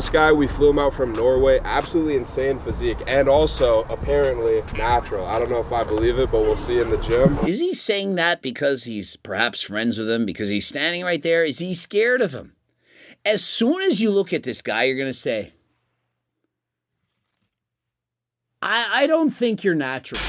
This guy, we flew him out from Norway, absolutely insane physique, and also apparently natural. I don't know if I believe it, but we'll see in the gym. Is he saying that because he's perhaps friends with him, because he's standing right there? Is he scared of him? As soon as you look at this guy, you're going to say, I don't think you're natural.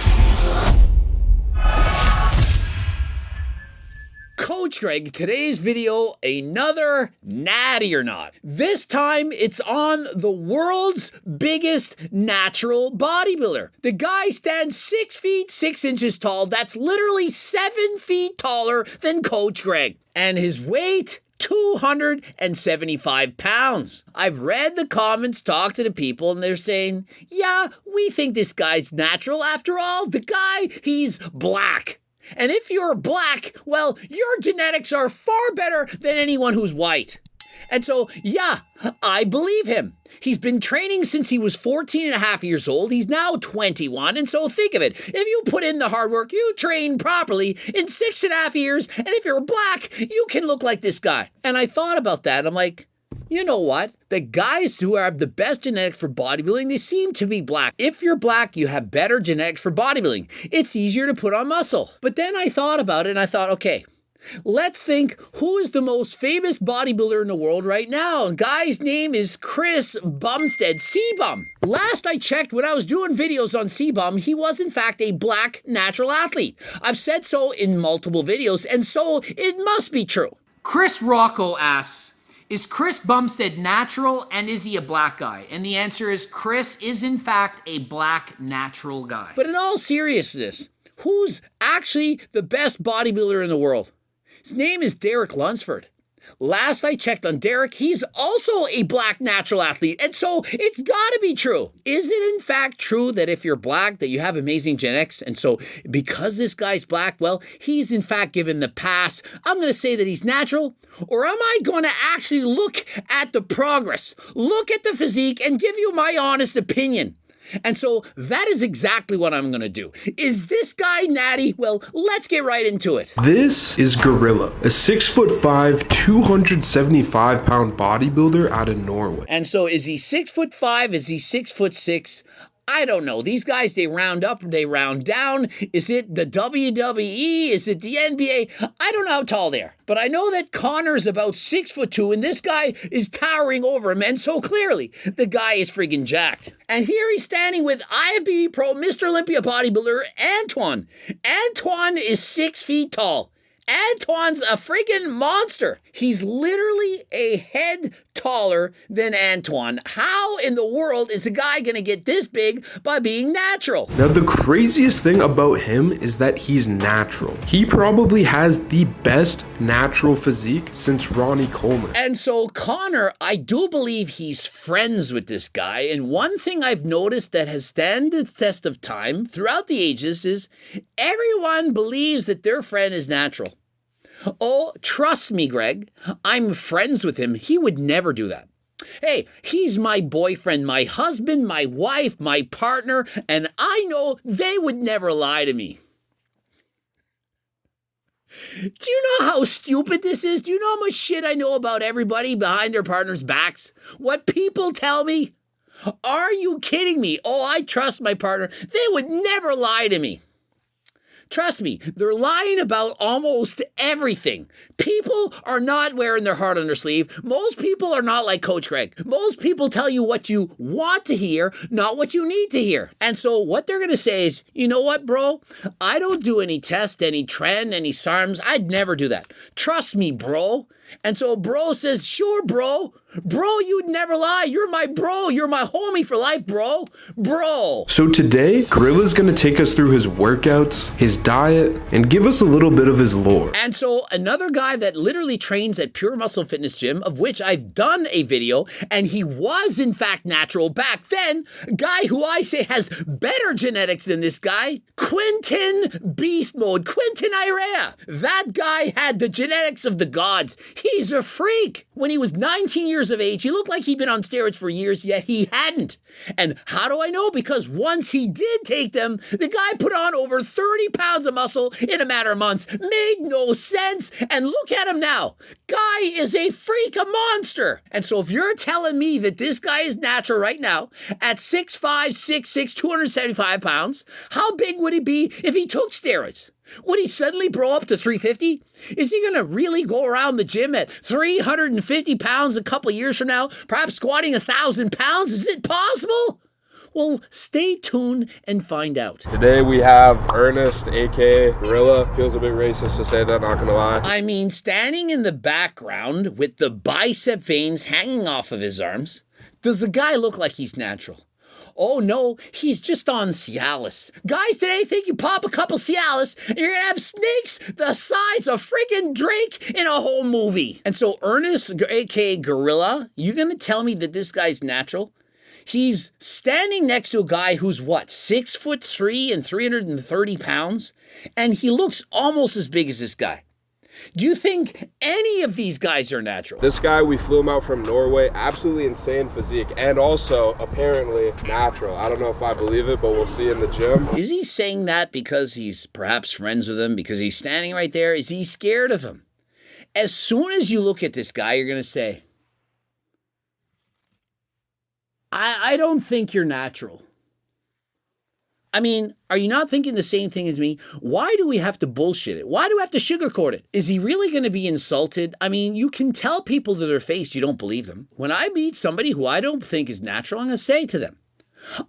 Coach Greg, today's video, another natty or not. This time, it's on the world's biggest natural bodybuilder. The guy stands 6 feet 6 inches tall. That's literally 7 feet taller than Coach Greg. And his weight, 275 pounds. I've read the comments, talked to the people, and they're saying, yeah, we think this guy's natural. After all, the guy, he's black. And if you're black, well, your genetics are far better than anyone who's white. And so, yeah, I believe him. He's been training since he was 14 and a half years old. He's now 21. And so think of it. If you put in the hard work, you train properly in 6.5 years. And if you're black, you can look like this guy. And I thought about that. I'm like, you know what? The guys who have the best genetics for bodybuilding, they seem to be black. If you're black, you have better genetics for bodybuilding. It's easier to put on muscle. But then I thought about it and I thought, okay, let's think who is the most famous bodybuilder in the world right now. And guy's name is Chris Bumstead, C-Bum. Last I checked when I was doing videos on C-Bum, he was in fact a black natural athlete. I've said so in multiple videos, and so it must be true. Chris Rocco asks, is Chris Bumstead natural and is he a black guy? And the answer is Chris is in fact a black natural guy. But in all seriousness, who's actually the best bodybuilder in the world? His name is Derek Lunsford. Last I checked on Derek, he's also a black natural athlete, and so it's gotta be true. Is it in fact true that if you're black, that you have amazing genetics, and so because this guy's black, well, he's in fact given the pass? I'm gonna say that he's natural, or am I gonna actually look at the progress, look at the physique, and give you my honest opinion? And so that is exactly what I'm going to do. Is this guy natty? Well, let's get right into it. This is Gharilla, a 6'5", 275 pound bodybuilder out of Norway. And so is he 6'5"? Is he 6'6"? I don't know. These guys, they round up, they round down. Is it the WWE? Is it the NBA? I don't know how tall they are. But I know that Connor's about 6'2", and this guy is towering over him. And so clearly, the guy is friggin' jacked. And here he's standing with IFBB Pro Mr. Olympia bodybuilder Antoine. Antoine is 6 feet tall. Antoine's a friggin' monster. He's literally a head taller than Antoine. How in the world is a guy gonna get this big by being natural? Now, the craziest thing about him is that he's natural. He probably has the best natural physique since Ronnie Coleman. And so Connor, I do believe he's friends with this guy. And one thing I've noticed that has stood the test of time throughout the ages is everyone believes that their friend is natural. Oh, trust me, Greg, I'm friends with him. He would never do that. Hey, he's my boyfriend, my husband, my wife, my partner, and I know they would never lie to me. Do you know how stupid this is? Do you know how much shit I know about everybody behind their partner's backs? What people tell me? Are you kidding me? Oh, I trust my partner. They would never lie to me. Trust me, they're lying about almost everything. People are not wearing their heart on their sleeve. Most people are not like Coach Greg. Most people tell you what you want to hear, not what you need to hear. And so what they're going to say is, you know what, bro? I don't do any test, any trend, any SARMs. I'd never do that. Trust me, bro. And so bro says, sure, bro. Bro, you'd never lie. You're my bro. You're my homie for life, bro. Bro. So today, Gharilla's gonna take us through his workouts, his diet, and give us a little bit of his lore. And so another guy that literally trains at Pure Muscle Fitness Gym, of which I've done a video, and he was in fact natural back then, a guy who I say has better genetics than this guy, Quentin Beast Mode, Quentin Irea. That guy had the genetics of the gods. He's a freak. When he was 19 years of age, he looked like he'd been on steroids for years, yet he hadn't. And how do I know? Because once he did take them, the guy put on over 30 pounds of muscle in a matter of months. Made no sense. And look at him now. Guy is a freak, a monster. And so if you're telling me that this guy is natural right now at 6'5", 6'6", 275 pounds, how big would he be if he took steroids? Would he suddenly blow up to 350? Is he going to really go around the gym at 350 pounds a couple years from now, perhaps squatting 1,000 pounds? Is it possible? Well, stay tuned and find out. Today we have Ernest, aka Gharilla. Feels a bit racist to say that, not gonna lie. I mean, standing in the background with the bicep veins hanging off of his arms, does the guy look like he's natural? Oh no, he's just on Cialis. Guys today think you pop a couple Cialis and you're gonna have snakes the size of freaking Drake in a whole movie. And so Ernest, aka Gharilla, you gonna tell me that this guy's natural? He's standing next to a guy who's what, 6'3" and 330 pounds? And he looks almost as big as this guy. Do you think any of these guys are natural? This guy, we flew him out from Norway, absolutely insane physique, and also apparently natural. I don't know if I believe it, but we'll see in the gym. Is he saying that because he's perhaps friends with him, because he's standing right there? Is he scared of him? As soon as you look at this guy, you're going to say, I don't think you're natural. I mean, are you not thinking the same thing as me? Why do we have to bullshit it? Why do we have to sugarcoat it? Is he really going to be insulted? I mean, you can tell people to their face you don't believe them. When I meet somebody who I don't think is natural, I'm going to say to them,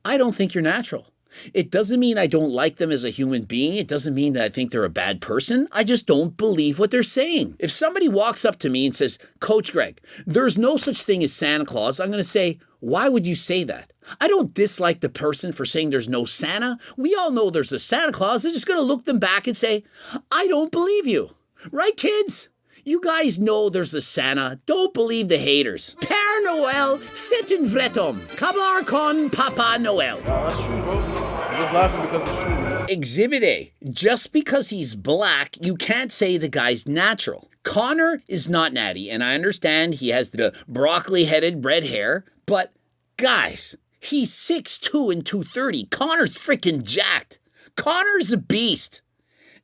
I don't think you're natural. It doesn't mean I don't like them as a human being. It doesn't mean that I think they're a bad person. I just don't believe what they're saying. If somebody walks up to me and says, Coach Greg, there's no such thing as Santa Claus, I'm going to say, why would you say that? I don't dislike the person for saying there's no Santa. We all know there's a Santa Claus. I'm just going to look them back and say, I don't believe you. Right, kids? You guys know there's a Santa. Don't believe the haters. Père Noël, c'est un vrai homme. Kabar con Papa Noël. That's true, bro. I'm just laughing because it's true, man. Exhibit A. Just because he's black, you can't say the guy's natural. Connor is not natty, and I understand he has the broccoli-headed red hair, but guys, he's 6'2" and 230. Connor's freaking jacked. Connor's a beast.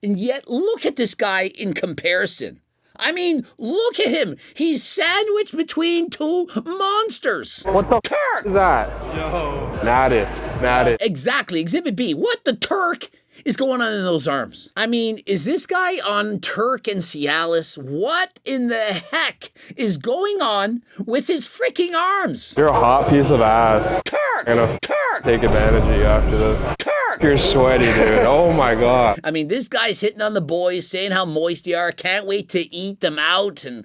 And yet, look at this guy in comparison. I mean, look at him. He's sandwiched between two monsters. What the Turk is that? Yo. Natty. Exactly. Exhibit B. What the Turk is going on in those arms? I mean, is this guy on Turk and Cialis? What in the heck is going on with his freaking arms? You're a hot piece of ass. Turk! I'm gonna Turk! take advantage of you after this. Turk! You're sweaty, dude. Oh my god. I mean, this guy's hitting on the boys, saying how moist they are. Can't wait to eat them out. And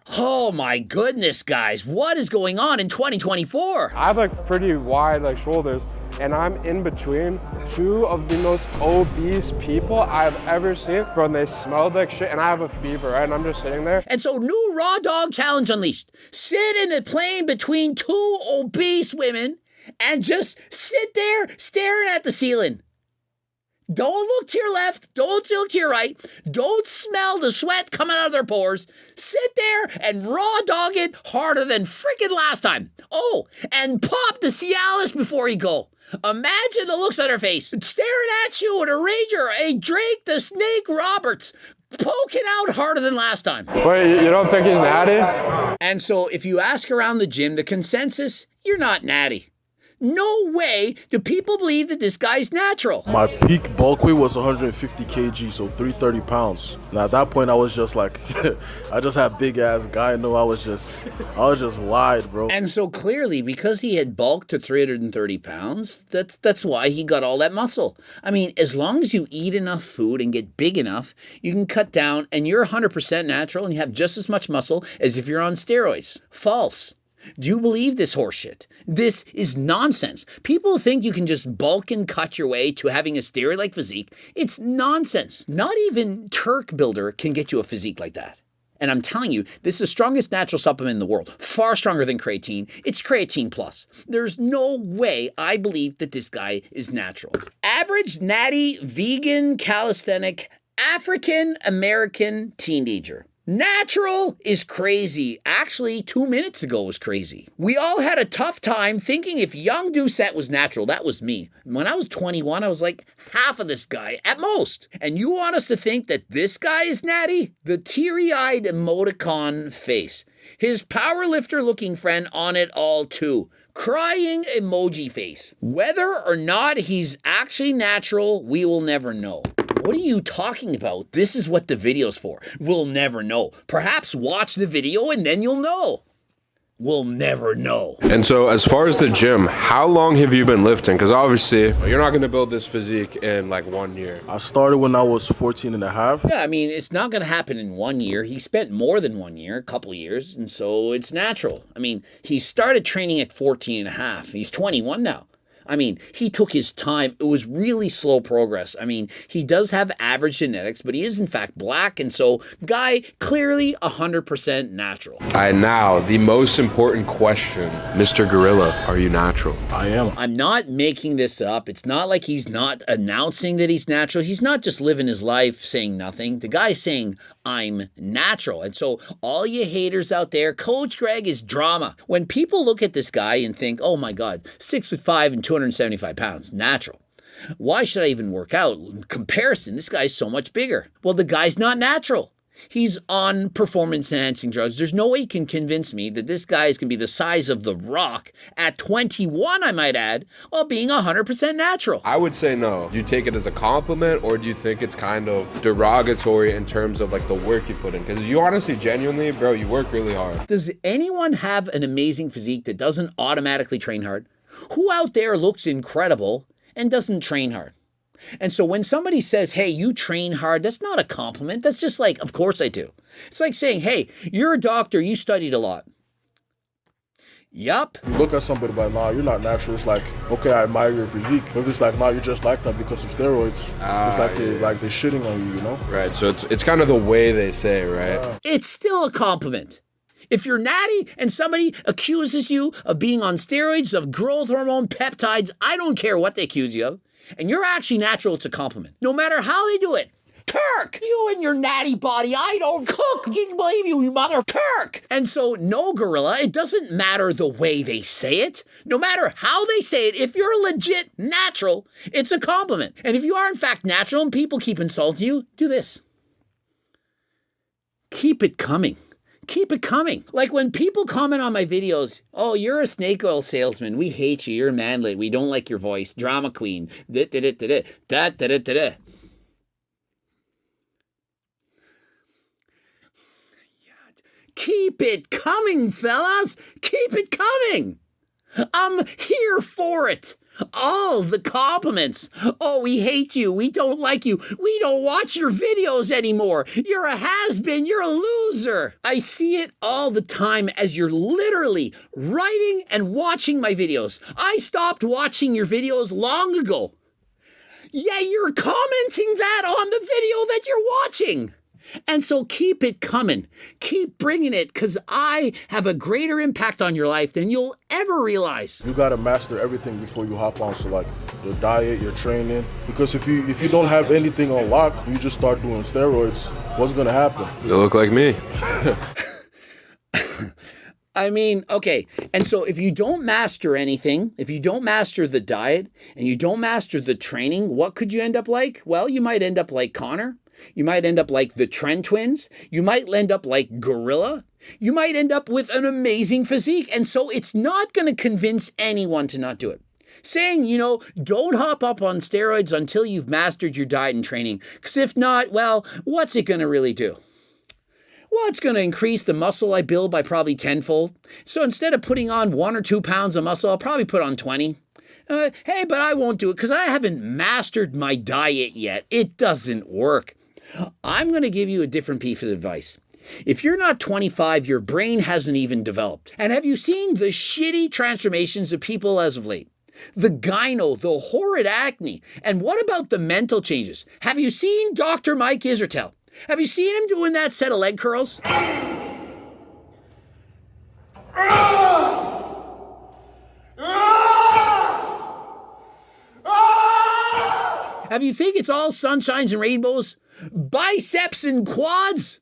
oh my goodness, guys, what is going on in 2024? I have like pretty wide like shoulders, and I'm in between two of the most obese people I've ever seen. Bro, they smelled like shit, and I have a fever, right? And I'm just sitting there. And so, new Raw Dog Challenge unleashed. Sit in a plane between two obese women and just sit there staring at the ceiling. Don't look to your left. Don't look to your right. Don't smell the sweat coming out of their pores. Sit there and raw dog it harder than freaking last time. Oh, and pop the Cialis before you go. Imagine the looks on her face, staring at you with a rager, a Drake the Snake Roberts, poking out harder than last time. Wait, you don't think he's natty? And so if you ask around the gym, the consensus, you're not natty. No way do people believe that this guy's natural. My peak bulk weight was 150 kg, so 330 pounds. And at that point, I was just like, I just had big ass guy. No, I was just wide, bro. And so clearly, because he had bulked to 330 pounds, that's why he got all that muscle. I mean, as long as you eat enough food and get big enough, you can cut down and you're 100% natural and you have just as much muscle as if you're on steroids. False. Do you believe this horseshit? This is nonsense. People think you can just bulk and cut your way to having a steroid-like physique. It's nonsense. Not even Turk Builder can get you a physique like that. And I'm telling you, this is the strongest natural supplement in the world. Far stronger than creatine. It's creatine plus. There's no way I believe that this guy is natural. Average natty, vegan, calisthenic, African-American teenager. Natural is crazy. Actually, 2 minutes ago was crazy. We all had a tough time thinking if young Doucette was natural. That was me. When I was 21, I was like half of this guy at most. And you want us to think that this guy is natty? The teary-eyed emoticon face. His powerlifter-looking friend on it all too. Crying emoji face. Whether or not he's actually natural, we will never know. What are you talking about? This is what the video's for. We'll never know. Perhaps watch the video and then you'll know. We'll never know. And so as far as the gym, how long have you been lifting? Because obviously you're not going to build this physique in like 1 year. I started when I was 14 and a half. Yeah, I mean, it's not going to happen in 1 year. He spent more than 1 year, a couple of years, and so it's natural. I mean, he started training at 14 and a half. He's 21 now. I mean, he took his time. It was really slow progress. I mean, he does have average genetics, but he is in fact black. And so, guy, clearly 100% natural. Now, the most important question, Mr. Gharilla, are you natural? I am. I'm not making this up. It's not like he's not announcing that he's natural. He's not just living his life saying nothing. The guy's saying, I'm natural. And so all you haters out there, Coach Greg is drama. When people look at this guy and think, oh my God, 6'5" and 275 pounds, natural. Why should I even work out? In comparison, this guy's so much bigger. Well, the guy's not natural. He's on performance-enhancing drugs. There's no way you can convince me that this guy is going to be the size of The Rock at 21, I might add, while being 100% natural. I would say no. Do you take it as a compliment, or do you think it's kind of derogatory in terms of like the work you put in? Because you honestly, genuinely, bro, you work really hard. Does anyone have an amazing physique that doesn't automatically train hard? Who out there looks incredible and doesn't train hard? And so when somebody says, hey, you train hard, that's not a compliment. That's just like, of course I do. It's like saying, hey, you're a doctor, you studied a lot. Yup. You look at somebody like, nah, you're not natural. It's like, okay, I admire your physique. If it's like, nah, you're just like that because of steroids. It's like they're shitting on you, you know? Right, so it's kind of the way they say, right? It's still a compliment. If you're natty and somebody accuses you of being on steroids, of growth hormone, peptides, I don't care what they accuse you of, and you're actually natural, it's a compliment. No matter how they do it. Kirk! You and your natty body, I don't cook. I can't believe you, you mother Kirk! And so, no, Gharilla, it doesn't matter the way they say it. No matter how they say it, if you're legit natural, it's a compliment. And if you are in fact natural and people keep insulting you, do this. Keep it coming. Keep it coming. Like when people comment on my videos, oh, you're a snake oil salesman. We hate you. You're a manlet. We don't like your voice. Drama queen. Keep it coming, fellas. Keep it coming. I'm here for it. All the compliments. Oh, we hate you. We don't like you. We don't watch your videos anymore. You're a has-been. You're a loser. I see it all the time as you're literally writing and watching my videos. I stopped watching your videos long ago. Yeah, you're commenting that on the video that you're watching. And so keep it coming. Keep bringing it, because I have a greater impact on your life than you'll ever realize. You gotta master everything before you hop on. So like your diet, your training. Because if you don't have anything on lock, you just start doing steroids, what's gonna happen? You look like me. I mean, okay. And so if you don't master anything, if you don't master the diet and you don't master the training, what could you end up like? Well, you might end up like Connor. You might end up like the Trend Twins. You might end up like Gharilla. You might end up with an amazing physique. And so it's not going to convince anyone to not do it. Saying, don't hop up on steroids until you've mastered your diet and training. Because if not, well, what's it going to really do? Well, it's going to increase the muscle I build by probably tenfold. So instead of putting on 1 or 2 pounds of muscle, I'll probably put on 20. Hey, but I won't do it because I haven't mastered my diet yet. It doesn't work. I'm going to give you a different piece of advice. If you're not 25, your brain hasn't even developed. And have you seen the shitty transformations of people as of late? The gyno, the horrid acne. And what about the mental changes? Have you seen Dr. Mike Israetel? Have you seen him doing that set of leg curls? Have you think it's all sunshines and rainbows? Biceps and quads?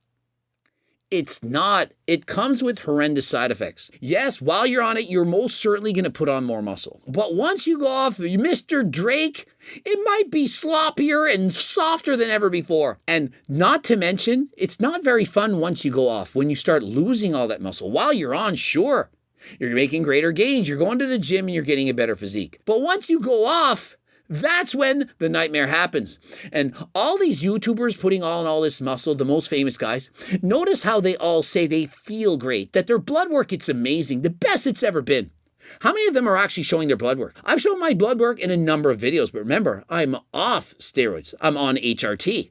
It's not. It comes with horrendous side effects. Yes, while you're on it, you're most certainly going to put on more muscle. But once you go off Mr. Drake, it might be sloppier and softer than ever before. And not to mention, it's not very fun once you go off, when you start losing all that muscle. While you're on, sure, you're making greater gains. You're going to the gym and you're getting a better physique. But once you go off, that's when the nightmare happens. And all these YouTubers putting on all this muscle, the most famous guys, notice how they all say they feel great, that their blood work, it's amazing, the best it's ever been. How many of them are actually showing their blood work? I've shown my blood work in a number of videos, but remember, I'm off steroids. I'm on HRT.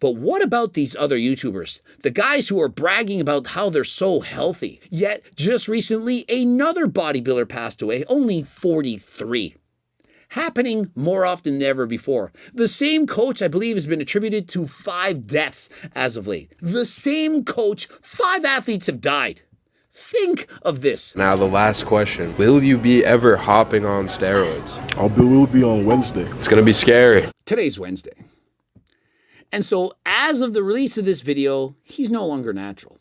But what about these other YouTubers? The guys who are bragging about how they're so healthy. Yet, just recently, another bodybuilder passed away, only 43. Happening more often than ever before. The same coach, I believe, has been attributed to 5 deaths as of late. The same coach, 5 athletes have died. Think of this. Now the last question. Will you be ever hopping on steroids? We'll be on Wednesday. It's going to be scary. Today's Wednesday. And so as of the release of this video, he's no longer natural.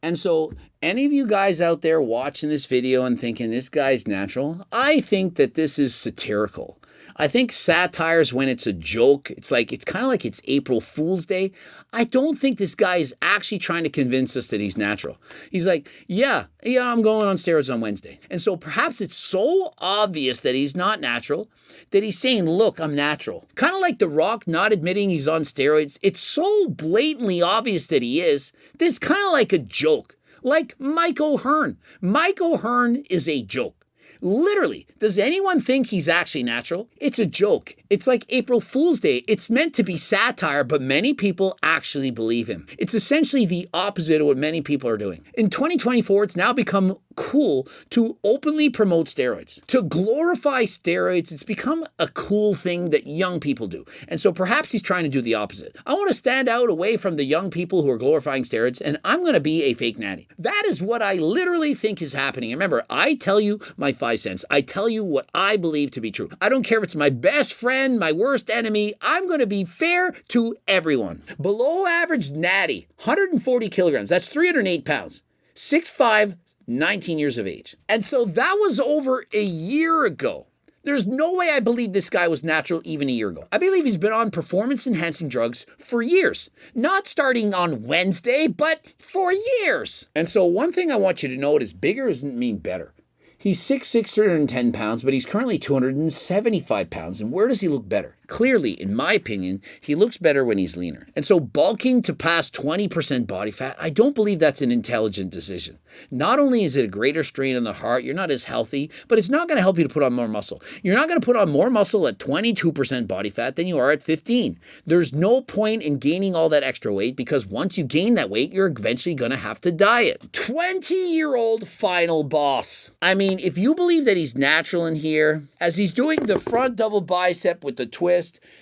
And so any of you guys out there watching this video and thinking this guy's natural, I think that this is satirical. I think satire's when it's a joke. It's kind of like it's April Fool's Day. I don't think this guy is actually trying to convince us that he's natural. He's like, yeah, I'm going on steroids on Wednesday. And so perhaps it's so obvious that he's not natural that he's saying, look, I'm natural. Kind of like The Rock not admitting he's on steroids. It's so blatantly obvious that he is that it's kind of like a joke. Like Mike O'Hearn. Mike O'Hearn is a joke. Literally, does anyone think he's actually natural? It's a joke. It's like April Fool's Day. It's meant to be satire, but many people actually believe him. It's essentially the opposite of what many people are doing. In 2024, it's now become cool to openly promote steroids. To glorify steroids, it's become a cool thing that young people do. And so perhaps he's trying to do the opposite. I want to stand out away from the young people who are glorifying steroids, and I'm going to be a fake natty. That is what I literally think is happening. Remember, I tell you my 5 cents. I tell you what I believe to be true. I don't care if it's my best friend, my worst enemy. I'm going to be fair to everyone. Below average natty, 140 kilograms. That's 308 pounds. 6'5", 19 years of age. And so that was over a year ago. There's no way I believe this guy was natural even a year ago. I believe he's been on performance-enhancing drugs for years. Not starting on Wednesday, but for years. And so one thing I want you to note is bigger doesn't mean better. He's 6'6", 310 pounds, but he's currently 275 pounds. And where does he look better? Clearly, in my opinion, he looks better when he's leaner. And so bulking to past 20% body fat, I don't believe that's an intelligent decision. Not only is it a greater strain on the heart, you're not as healthy, but it's not going to help you to put on more muscle. You're not going to put on more muscle at 22% body fat than you are at 15. There's no point in gaining all that extra weight because once you gain that weight, you're eventually going to have to diet. 20-year-old final boss. I mean, if you believe that he's natural in here, as he's doing the front double bicep with the twist,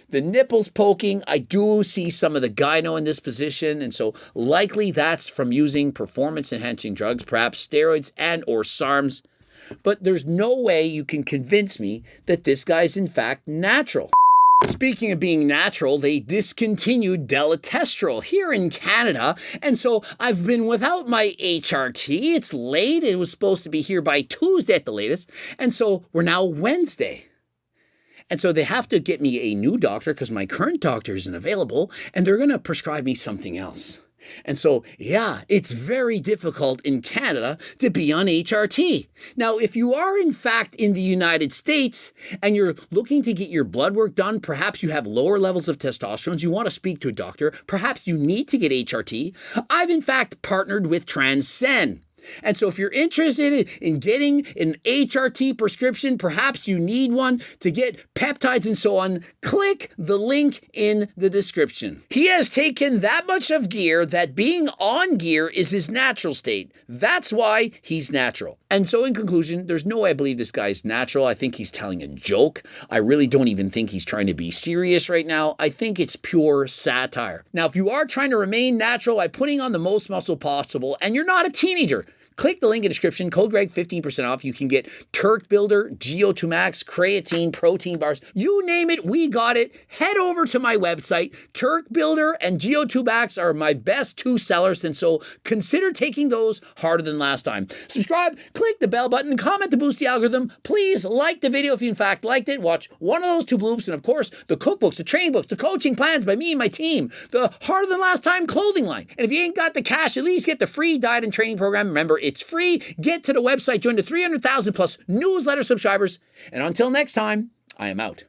the nipples poking, I do see some of the gyno in this position, and so likely that's from using performance-enhancing drugs, perhaps steroids and or SARMs. But there's no way you can convince me that this guy's in fact natural. Speaking of being natural, they discontinued deletestrol here in Canada, and so I've been without my HRT. It's late. It was supposed to be here by Tuesday at the latest, and so we're now Wednesday. And so they have to get me a new doctor because my current doctor isn't available, and they're going to prescribe me something else. And so, yeah, it's very difficult in Canada to be on HRT. Now, if you are in fact in the United States and you're looking to get your blood work done, perhaps you have lower levels of testosterone, you want to speak to a doctor, perhaps you need to get HRT, I've in fact partnered with Transcend. And so if you're interested in getting an HRT prescription, perhaps you need one to get peptides and so on, click the link in the description. He has taken that much of gear that being on gear is his natural state. That's why he's natural. And so in conclusion, there's no way I believe this guy's natural. I think he's telling a joke. I really don't even think he's trying to be serious right now. I think it's pure satire. Now, if you are trying to remain natural by putting on the most muscle possible and you're not a teenager, Click the link in the description, code Greg 15% off. You can get Turk Builder, GO2 Max, creatine, protein bars, you name it, we got it. Head over to my website. Turk Builder and GO2 Max are my best 2 sellers, and so consider taking those harder than last time. Subscribe, click the bell button, comment to boost the algorithm. Please like the video if you in fact liked it. Watch one of those 2 bloops, and of course, the cookbooks, the training books, the coaching plans by me and my team, the harder than last time clothing line. And if you ain't got the cash, at least get the free diet and training program. Remember, it's free. Get to the website, join the 300,000 plus newsletter subscribers. And until next time, I am out.